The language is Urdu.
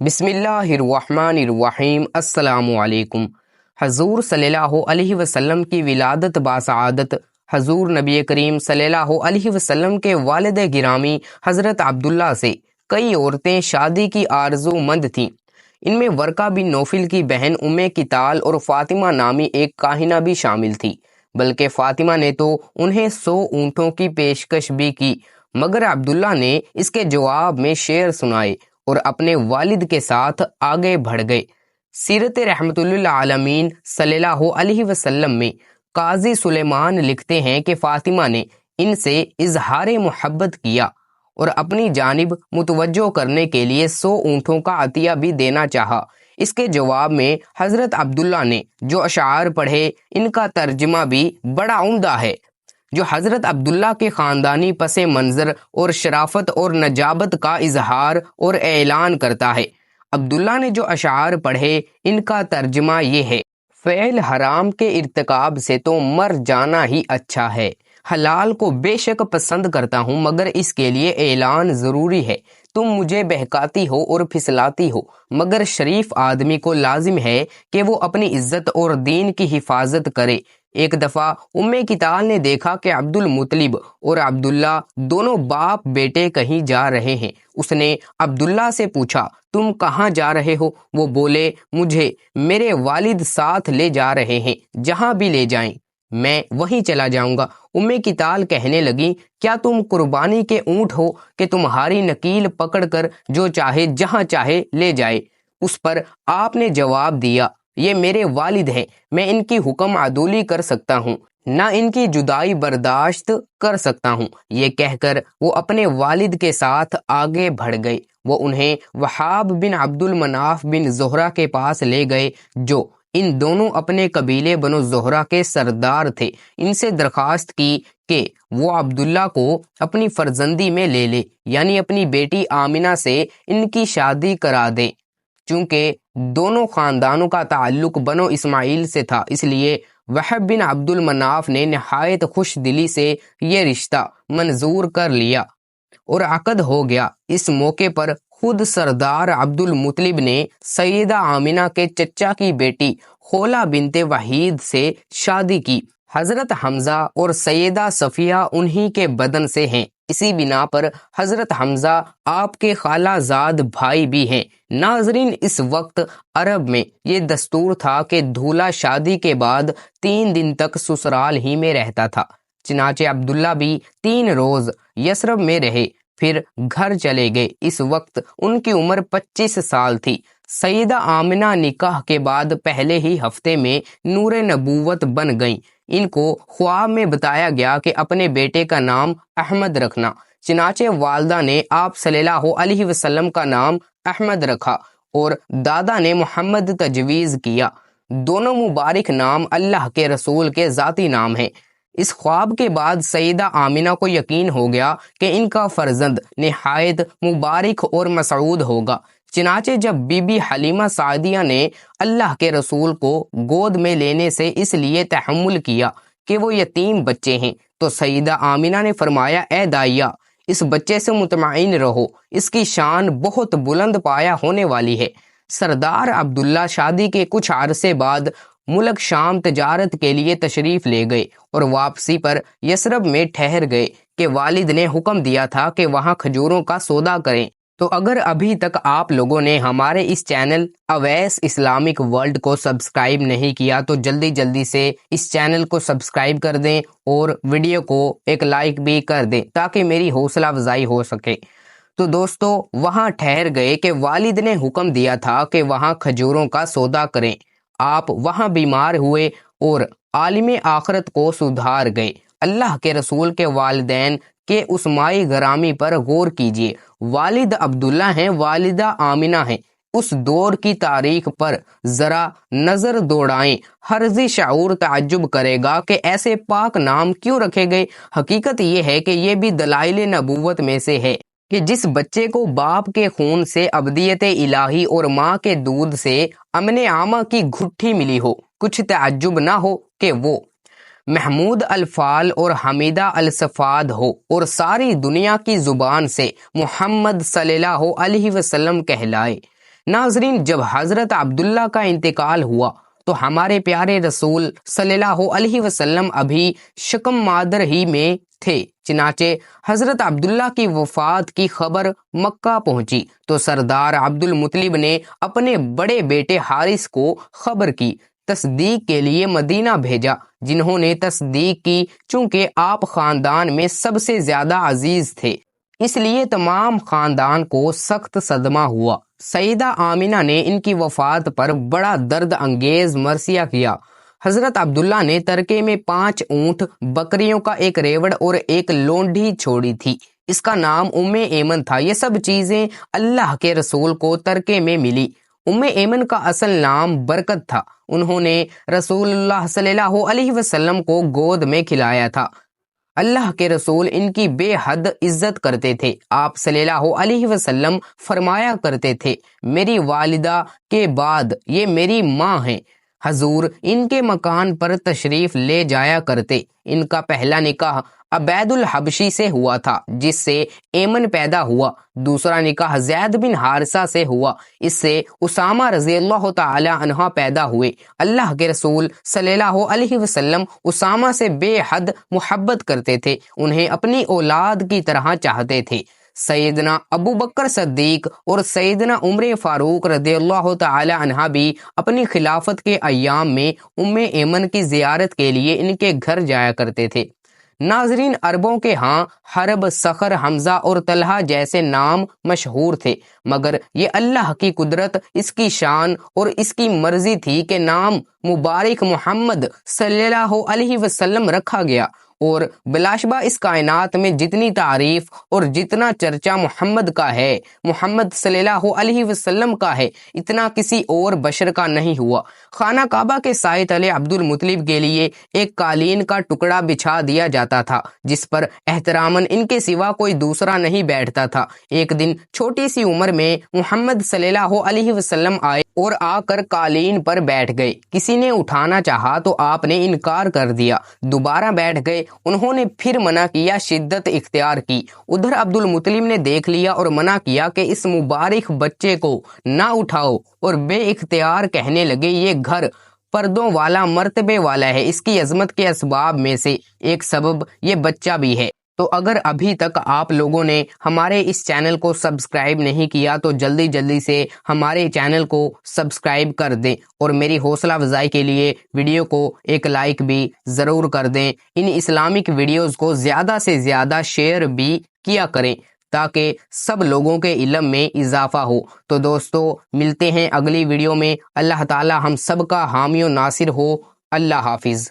بسم اللہ الرحمن الرحیم۔ السلام علیکم۔ حضور صلی اللہ علیہ وسلم کی ولادت باسعادت حضور نبی کریم صلی اللہ علیہ وسلم کے والد گرامی حضرت عبداللہ سے کئی عورتیں شادی کی آرزو مند تھیں۔ ان میں ورقہ بن نوفل کی بہن ام کتال اور فاطمہ نامی ایک کاہنہ بھی شامل تھی، بلکہ فاطمہ نے تو انہیں 100 اونٹوں کی پیشکش بھی کی، مگر عبداللہ نے اس کے جواب میں شعر سنائے اور اپنے والد کے ساتھ آگے بڑھ گئے۔ سیرت رحمت للعالمین صلی اللہ علیہ وسلم میں قاضی سلیمان لکھتے ہیں کہ فاطمہ نے ان سے اظہار محبت کیا اور اپنی جانب متوجہ کرنے کے لیے 100 اونٹوں کا عطیہ بھی دینا چاہا۔ اس کے جواب میں حضرت عبداللہ نے جو اشعار پڑھے، ان کا ترجمہ بھی بڑا عمدہ ہے، جو حضرت عبداللہ کے خاندانی پس منظر اور شرافت اور نجابت کا اظہار اور اعلان کرتا ہے۔ عبداللہ نے جو اشعار پڑھے، ان کا ترجمہ یہ ہے: فعل حرام کے ارتکاب سے تو مر جانا ہی اچھا ہے، حلال کو بے شک پسند کرتا ہوں مگر اس کے لیے اعلان ضروری ہے۔ تم مجھے بہکاتی ہو اور پھسلاتی ہو، مگر شریف آدمی کو لازم ہے کہ وہ اپنی عزت اور دین کی حفاظت کرے۔ ایک دفعہ ام کتال نے دیکھا کہ عبد المطلب اور عبداللہ دونوں باپ بیٹے کہیں جا رہے ہیں۔ اس نے عبداللہ سے پوچھا، تم کہاں جا رہے ہو؟ وہ بولے، مجھے میرے والد ساتھ لے جا رہے ہیں، جہاں بھی لے جائیں میں وہیں چلا جاؤں گا۔ ام کتال کہنے لگی، کیا تم قربانی کے اونٹ ہو کہ تمہاری نکیل پکڑ کر جو چاہے جہاں چاہے لے جائے؟ اس پر آپ نے جواب دیا، یہ میرے والد ہیں، میں ان کی حکم عدولی کر سکتا ہوں، نہ ان کی جدائی برداشت کر سکتا ہوں۔ یہ کہہ کر وہ اپنے والد کے ساتھ آگے بڑھ گئے۔ وہ انہیں وہاب بن عبد المناف بن زہرہ کے پاس لے گئے، جو ان دونوں اپنے قبیلے بنو زہرہ کے سردار تھے۔ ان سے درخواست کی کہ وہ عبداللہ کو اپنی فرزندی میں لے لے، یعنی اپنی بیٹی آمنہ سے ان کی شادی کرا دیں۔ چونکہ دونوں خاندانوں کا تعلق بنو اسماعیل سے تھا، اس لیے وہب بن عبد المناف نے نہایت خوش دلی سے یہ رشتہ منظور کر لیا اور عقد ہو گیا۔ اس موقع پر خود سردار عبد المطلب نے سیدہ آمنہ کے چچا کی بیٹی خولہ بنت وحید سے شادی کی۔ حضرت حمزہ اور سیدہ صفیہ انہی کے بدن سے ہیں، اسی بنا پر حضرت حمزہ آپ کے خالہ زاد بھائی بھی ہیں۔ ناظرین، اس وقت عرب میں یہ دستور تھا کہ دولہا شادی کے بعد 3 دن تک سسرال ہی میں رہتا تھا۔ چنانچہ عبداللہ بھی 3 روز یثرب میں رہے، پھر گھر چلے گئے۔ اس وقت ان کی عمر 25 سال تھی۔ سیدہ آمنہ نکاح کے بعد پہلے ہی ہفتے میں نور نبوت بن گئیں۔ ان کو خواب میں بتایا گیا کہ اپنے بیٹے کا نام احمد رکھنا۔ چنانچہ والدہ نے آپ صلی اللہ علیہ وسلم کا نام احمد رکھا اور دادا نے محمد تجویز کیا۔ دونوں مبارک نام اللہ کے رسول کے ذاتی نام ہیں۔ اس خواب کے بعد سیدہ آمنہ کو یقین ہو گیا کہ ان کا فرزند نہایت مبارک اور مسعود ہوگا۔ چنانچہ جب بی بی حلیمہ سعدیہ نے اللہ کے رسول کو گود میں لینے سے اس لیے تحمل کیا کہ وہ یتیم بچے ہیں، تو سیدہ آمنہ نے فرمایا، اے دائیا، اس بچے سے مطمئن رہو، اس کی شان بہت بلند پایا ہونے والی ہے۔ سردار عبداللہ شادی کے کچھ عرصے بعد ملک شام تجارت کے لیے تشریف لے گئے اور واپسی پر یثرب میں ٹھہر گئے کہ والد نے حکم دیا تھا کہ وہاں کھجوروں کا سودا کریں۔ تو اگر ابھی تک آپ لوگوں نے ہمارے اس چینل اویس اسلامک ورلڈ کو سبسکرائب نہیں کیا تو جلدی سے اس چینل کو سبسکرائب کر دیں اور ویڈیو کو ایک لائک بھی کر دیں تاکہ میری حوصلہ افزائی ہو سکے۔ تو دوستو، وہاں ٹھہر گئے کہ والد نے حکم دیا تھا کہ وہاں کھجوروں کا سودا کریں۔ آپ وہاں بیمار ہوئے اور عالم آخرت کو سدھار گئے۔ اللہ کے رسول کے والدین کہ اس مائی گرامی پر غور کیجئے۔ والد عبداللہ ہیں، والدہ آمنہ ہیں۔ اس دور کی تاریخ پر ذرا نظر دوڑائیں، ہر ذی شعور تعجب کرے گا کہ ایسے پاک نام کیوں رکھے گئے۔ حقیقت یہ ہے کہ یہ بھی دلائل نبوت میں سے ہے کہ جس بچے کو باپ کے خون سے ابدیت الہی اور ماں کے دودھ سے امن عامہ کی گھٹی ملی ہو، کچھ تعجب نہ ہو کہ وہ محمود الفال اور حمیدہ الصفاد ہو اور ساری دنیا کی زبان سے محمد صلی اللہ علیہ وسلم کہلائے۔ ناظرین، جب حضرت عبداللہ کا انتقال ہوا تو ہمارے پیارے رسول صلی اللہ علیہ وسلم ابھی شکم مادر ہی میں تھے۔ چنانچہ حضرت عبداللہ کی وفات کی خبر مکہ پہنچی تو سردار عبد المطلب نے اپنے بڑے بیٹے حارث کو خبر کی تصدیق کے لیے مدینہ بھیجا، جنہوں نے تصدیق کی۔ چونکہ آپ خاندان میں سب سے زیادہ عزیز تھے، اس لیے تمام خاندان کو سخت صدمہ ہوا۔ سیدہ آمنہ نے ان کی وفات پر بڑا درد انگیز مرثیہ کیا۔ حضرت عبداللہ نے ترکے میں 5 اونٹ، بکریوں کا ایک ریوڑ اور ایک لونڈی چھوڑی تھی، اس کا نام ایمن تھا۔ یہ سب چیزیں اللہ کے رسول کو ترکے میں ملی۔ ایمن کا اصل نام برکت تھا۔ انہوں نے رسول اللہ صلی اللہ علیہ وسلم کو گود میں کھلایا تھا۔ اللہ کے رسول ان کی بے حد عزت کرتے تھے۔ آپ صلی اللہ علیہ وسلم فرمایا کرتے تھے، میری والدہ کے بعد یہ میری ماں ہیں۔ حضور ان کے مکان پر تشریف لے جایا کرتے۔ ان کا پہلا نکاح عبید الحبشی سے ہوا تھا، جس سے ایمن پیدا ہوا۔ دوسرا نکاح زید بن حارثہ سے ہوا، اس سے اسامہ رضی اللہ تعالی عنہ پیدا ہوئے۔ اللہ کے رسول صلی اللہ علیہ وسلم اسامہ سے بے حد محبت کرتے تھے، انہیں اپنی اولاد کی طرح چاہتے تھے۔ سیدنا ابو بکر صدیق اور سیدنا عمر فاروق رضی اللہ تعالی عنہ بھی اپنی خلافت کے ایام میں ایمن کی زیارت کے لیے ان کے گھر جایا کرتے تھے۔ ناظرین، عربوں کے ہاں حرب، صخر، حمزہ اور طلحہ جیسے نام مشہور تھے، مگر یہ اللہ کی قدرت، اس کی شان اور اس کی مرضی تھی کہ نام مبارک محمد صلی اللہ علیہ وسلم رکھا گیا، اور بلا شبہ اس کائنات میں جتنی تعریف اور جتنا چرچا محمد کا ہے، محمد صلی اللہ علیہ وسلم کا ہے، اتنا کسی اور بشر کا نہیں ہوا۔ خانہ کعبہ کے سائے تلے عبد المطلب کے لیے ایک قالین کا ٹکڑا بچھا دیا جاتا تھا، جس پر احتراماً ان کے سوا کوئی دوسرا نہیں بیٹھتا تھا۔ ایک دن چھوٹی سی عمر میں محمد صلی اللہ علیہ وسلم آئے اور آ کر قالین پر بیٹھ گئے۔ کسی نے اٹھانا چاہا تو آپ نے انکار کر دیا، دوبارہ بیٹھ گئے۔ انہوں نے پھر منع کیا، شدت اختیار کی۔ ادھر عبد المطلب نے دیکھ لیا اور منع کیا کہ اس مبارک بچے کو نہ اٹھاؤ، اور بے اختیار کہنے لگے، یہ گھر پردوں والا، مرتبے والا ہے، اس کی عظمت کے اسباب میں سے ایک سبب یہ بچہ بھی ہے۔ تو اگر ابھی تک آپ لوگوں نے ہمارے اس چینل کو سبسکرائب نہیں کیا تو جلدی سے ہمارے چینل کو سبسکرائب کر دیں، اور میری حوصلہ افزائی کے لیے ویڈیو کو ایک لائک بھی ضرور کر دیں۔ ان اسلامک ویڈیوز کو زیادہ سے زیادہ شیئر بھی کیا کریں تاکہ سب لوگوں کے علم میں اضافہ ہو۔ تو دوستو، ملتے ہیں اگلی ویڈیو میں۔ اللہ تعالی ہم سب کا حامی و ناصر ہو۔ اللہ حافظ۔